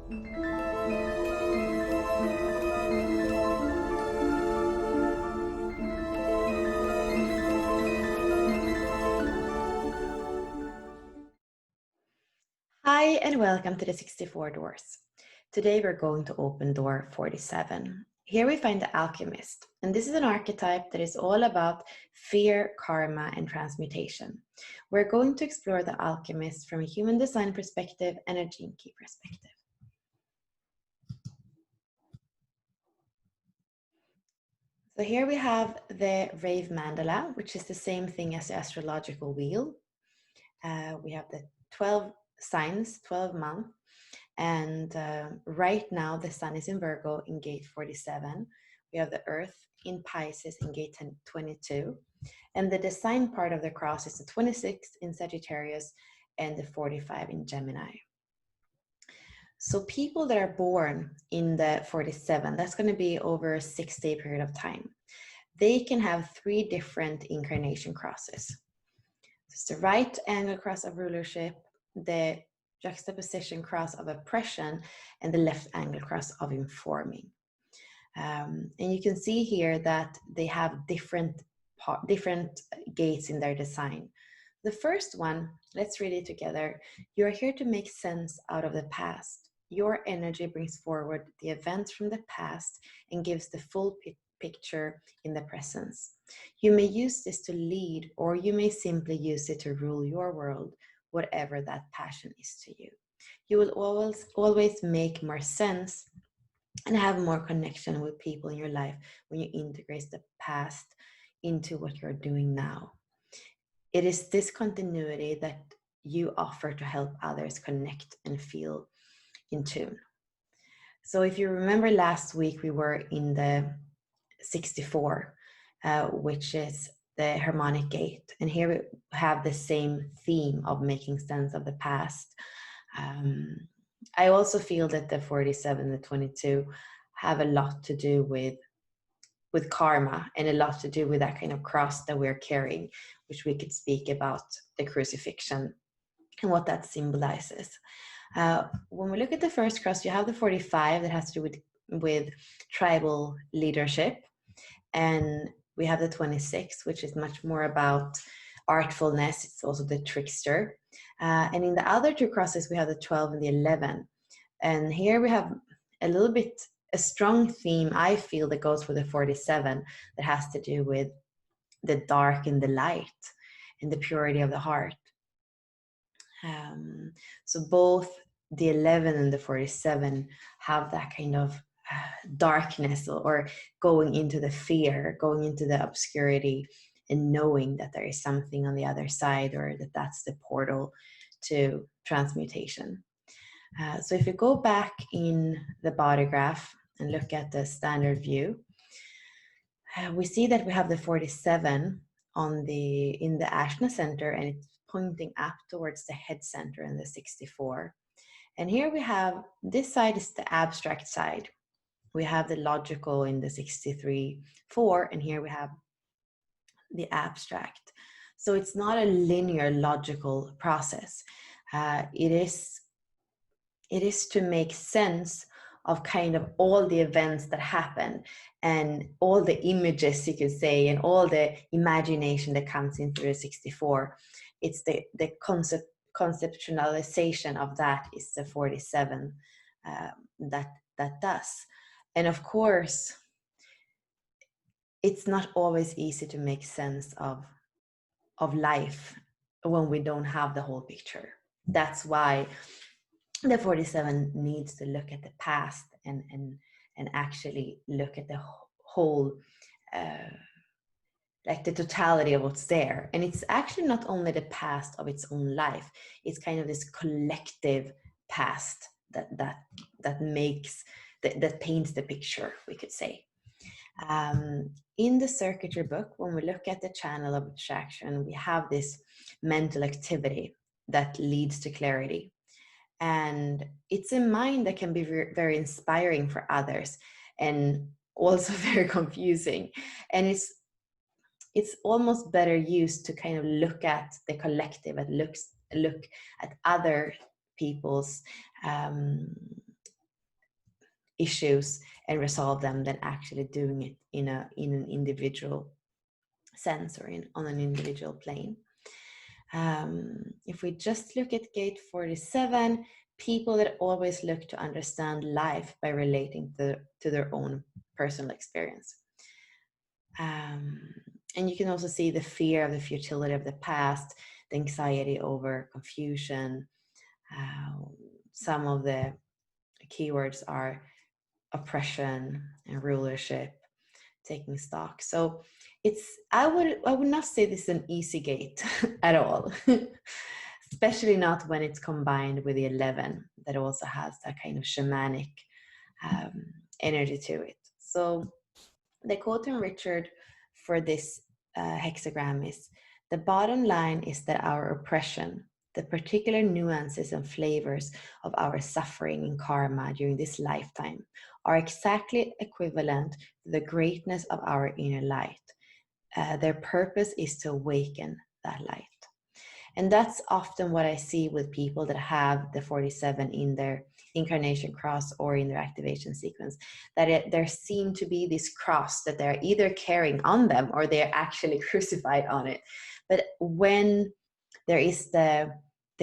Hi, and welcome to the 64 Doors. Today we're going to open door 47. Here we find the Alchemist, and this is an archetype that is all about fear, karma, and transmutation. We're going to explore the Alchemist from a human design perspective and a gene key perspective. So here we have the Rave Mandala, which is the same thing as the astrological wheel. We have the 12 signs, 12 months. And right now the sun is in Virgo in gate 47. We have the earth in Pisces in gate 22. And the design part of the cross is the 26 in Sagittarius and the 45 in Gemini. So people that are born in the 47, that's going to be over a 6-day period of time. They can have 3 different incarnation crosses. It's the right angle cross of rulership, the juxtaposition cross of oppression, and the left angle cross of informing. And you can see here that they have different gates in their design. The first one, let's read it together. You are here to make sense out of the past. Your energy brings forward the events from the past and gives the full picture in the present. You may use this to lead, or you may simply use it to rule your world, whatever that passion is to you. You will always make more sense and have more connection with people in your life when you integrate the past into what you're doing now. It is this continuity that you offer to help others connect and feel in tune. So if you remember last week, we were in the 64, which is the harmonic gate. And here we have the same theme of making sense of the past. I also feel that the 47, the 22 have a lot to do with karma and a lot to do with that kind of cross that we're carrying, which we could speak about the crucifixion and what that symbolizes. When we look at the first cross, you have the 45 that has to do with tribal leadership. And we have the 26, which is much more about artfulness. It's also the trickster. And in the other 2 crosses, we have the 12 and the 11. And here we have a strong theme, I feel, that goes for the 47 that has to do with the dark and the light and the purity of the heart. So both the 11 and the 47 have that kind of darkness, or going into the fear, going into the obscurity, and knowing that there is something on the other side, or that that's the portal to transmutation. So if you go back in the body graph and look at the standard view, we see that we have the 47 in the Ashna center, and it's pointing up towards the head center in the 64. And here we have, this side is the abstract side. We have the logical in the 63-4, and here we have the abstract. So it's not a linear logical process. It is to make sense of kind of all the events that happen, and all the images, you could say, and all the imagination that comes in through the 64. It's the conceptualization of that is the 47 that does. And of course, it's not always easy to make sense of life when we don't have the whole picture. That's why the 47 needs to look at the past and actually look at the whole, like the totality of what's there. And it's actually not only the past of its own life, it's kind of this collective past that makes, that paints the picture, we could say. In the circuitry book, when we look at the channel of abstraction, we have this mental activity that leads to clarity. And it's a mind that can be very inspiring for others, and also very confusing. And it's almost better used to kind of look at the collective, and look at other people's issues and resolve them than actually doing it in an individual sense or on an individual plane. If we just look at gate 47, people that always look to understand life by relating to their own personal experience. And you can also see the fear of the futility of the past, the anxiety over confusion. Some of the keywords are oppression and rulership, taking stock. So I would not say this is an easy gate at all, especially not when it's combined with the 11 that also has that kind of shamanic energy to it. So the quote from Richard for this hexagram is, the bottom line is that our oppression, the particular nuances and flavors of our suffering and karma during this lifetime, are exactly equivalent to the greatness of our inner light. Their purpose is to awaken that light. And that's often what I see with people that have the 47 in their incarnation cross or in their activation sequence, that there seem to be this cross that they're either carrying on them or they're actually crucified on it. But when there is the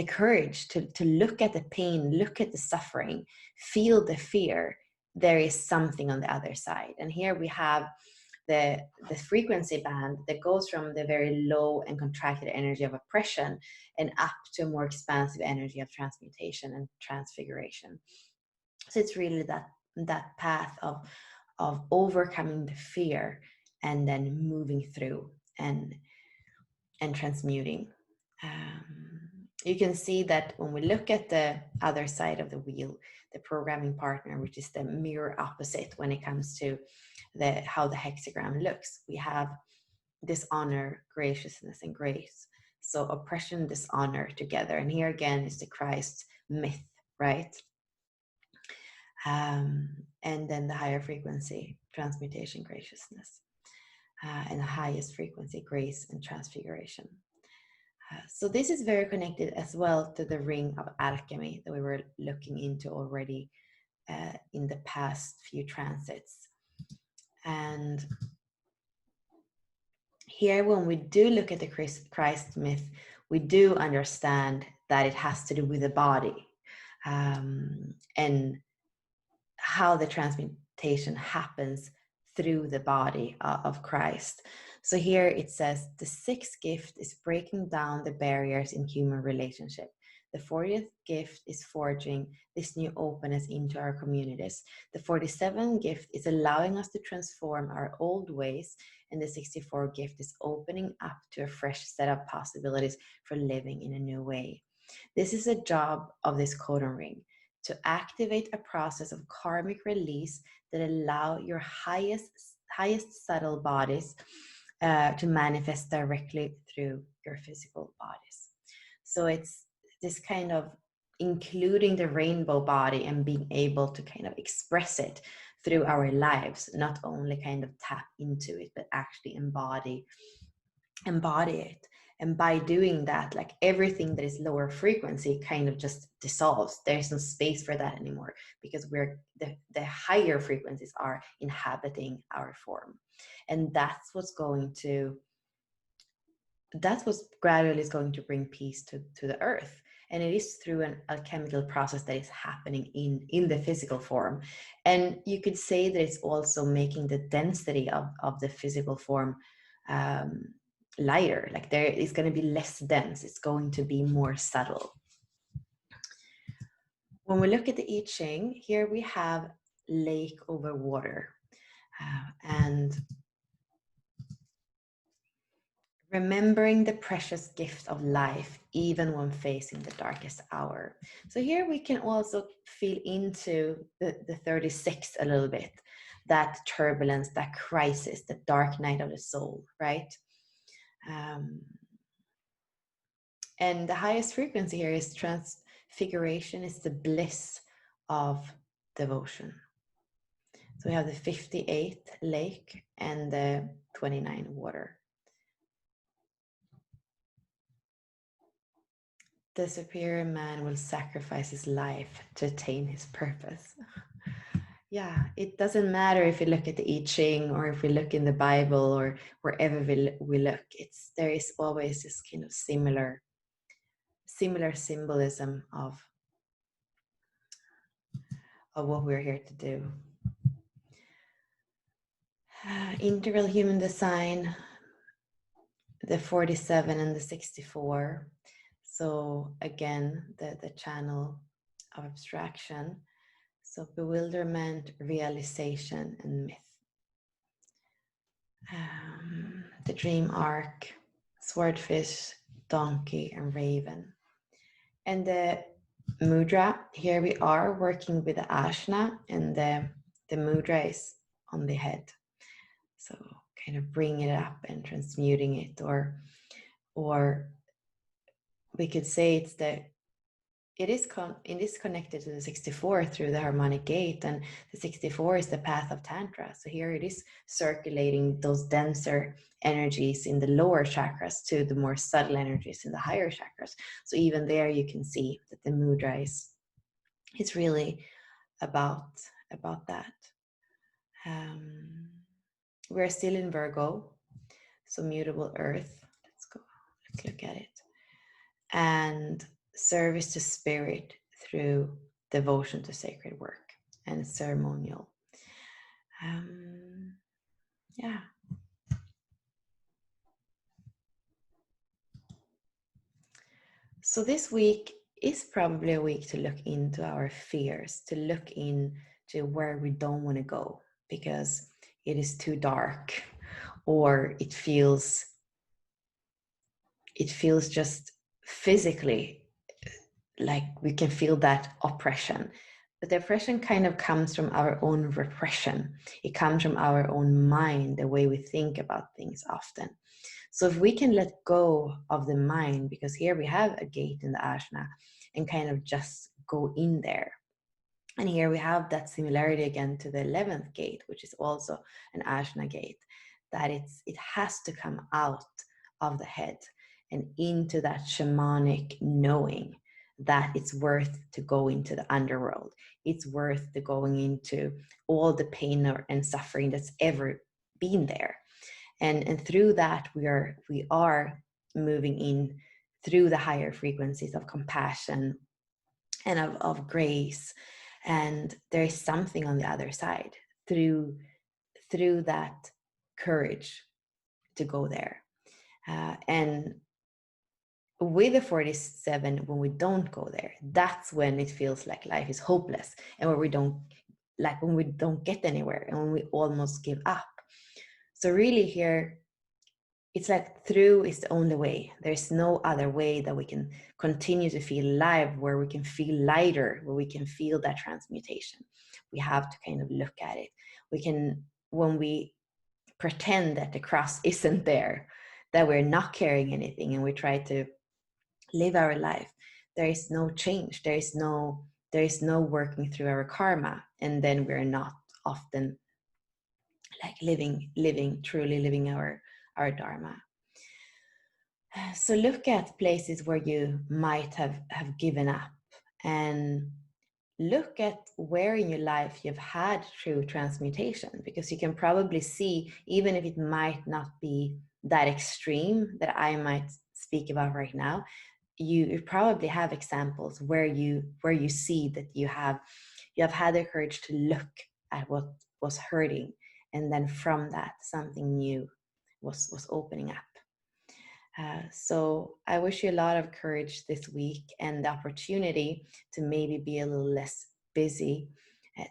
courage to look at the pain, look at the suffering, feel the fear, there is something on the other side. And here we have the frequency band that goes from the very low and contracted energy of oppression and up to a more expansive energy of transmutation and transfiguration. So it's really that path of overcoming the fear and then moving through and transmuting. You can see that when we look at the other side of the wheel, the programming partner, which is the mirror opposite when it comes to how the hexagram looks, we have dishonor, graciousness, and grace. So oppression, dishonor together. And here again is the Christ myth, right? And then the higher frequency, transmutation, graciousness. And the highest frequency, grace and transfiguration. So this is very connected as well to the ring of alchemy that we were looking into already in the past few transits. And here, when we do look at the Christ myth, we do understand that it has to do with the body and how the transmutation happens through the body of Christ. So here it says, the 6th gift is breaking down the barriers in human relationship. The 40th gift is forging this new openness into our communities. The 47th gift is allowing us to transform our old ways. And the 64th gift is opening up to a fresh set of possibilities for living in a new way. This is a job of this codon ring, to activate a process of karmic release that allow your highest subtle bodies to manifest directly through your physical bodies. So it's this kind of including the rainbow body and being able to kind of express it through our lives, not only kind of tap into it, but actually embody it. And by doing that, like everything that is lower frequency kind of just dissolves. There's no space for that anymore, because the higher frequencies are inhabiting our form. And that's what's gradually is going to bring peace to the earth. And it is through an alchemical process that is happening in the physical form. And you could say that it's also making the density of the physical form lighter. Like there is going to be less dense. It's going to be more subtle. When we look at the I Ching, here we have lake over water. And remembering the precious gift of life, even when facing the darkest hour. So here we can also feel into the 36 a little bit, that turbulence, that crisis, the dark night of the soul, right? And the highest frequency here is transfiguration, is the bliss of devotion. So we have the 58 lake and the 29 water. The superior man will sacrifice his life to attain his purpose. yeah, it doesn't matter if you look at the I Ching or if we look in the Bible or wherever we look, there is always this kind of similar symbolism of what we're here to do. Integral human design, the 47 and the 64. So again, the channel of abstraction. So bewilderment, realization, and myth. The dream arc, swordfish, donkey, and raven. And the mudra, here we are working with the ashna, and the mudra is on the head. So kind of bringing it up and transmuting it, or we could say it is connected to the 64 through the harmonic gate, and the 64 is the path of tantra. So here it is circulating those denser energies in the lower chakras to the more subtle energies in the higher chakras. So even there you can see that the mudra is really about that. We're still in Virgo, so mutable earth. Let's look at it. And service to spirit through devotion to sacred work and ceremonial. Yeah. So this week is probably a week to look into our fears, to look into where we don't want to go because it is too dark, or it feels just physically like we can feel that oppression. But the oppression kind of comes from our own repression. It comes from our own mind, the way we think about things often. So if we can let go of the mind, because here we have a gate in the ashna, and kind of just go in there. And here we have that similarity again to the 11th gate, which is also an ashna gate, that it has to come out of the head and into that shamanic knowing that it's worth to go into the underworld. It's worth to going into all the pain and suffering that's ever been there. And through that, we are moving in through the higher frequencies of compassion and of grace. And there is something on the other side through that courage to go there. And with the 47, when we don't go there, that's when it feels like life is hopeless, and when we don't get anywhere, and when we almost give up. So really here, it's like through is the only way. There's no other way that we can continue to feel alive, where we can feel lighter, where we can feel that transmutation. We have to kind of look at it. We can, when we pretend that the cross isn't there, that we're not carrying anything, and we try to live our life, there is no change. There is no working through our karma, and then we're not often like truly living our dharma. So look at places where you might have given up, and look at where in your life you've had true transmutation, because you can probably see, even if it might not be that extreme that I might speak about right now, you probably have examples where you see that you have had the courage to look at what was hurting, and then from that something new was opening up. So I wish you a lot of courage this week, and the opportunity to maybe be a little less busy,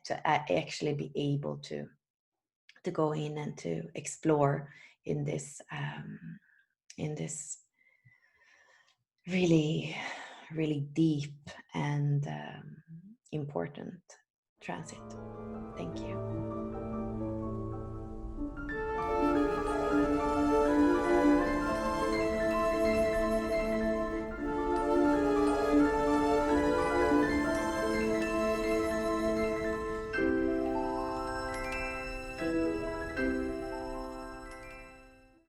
to actually be able to go in and to explore in this really, really deep and important transit. Thank you.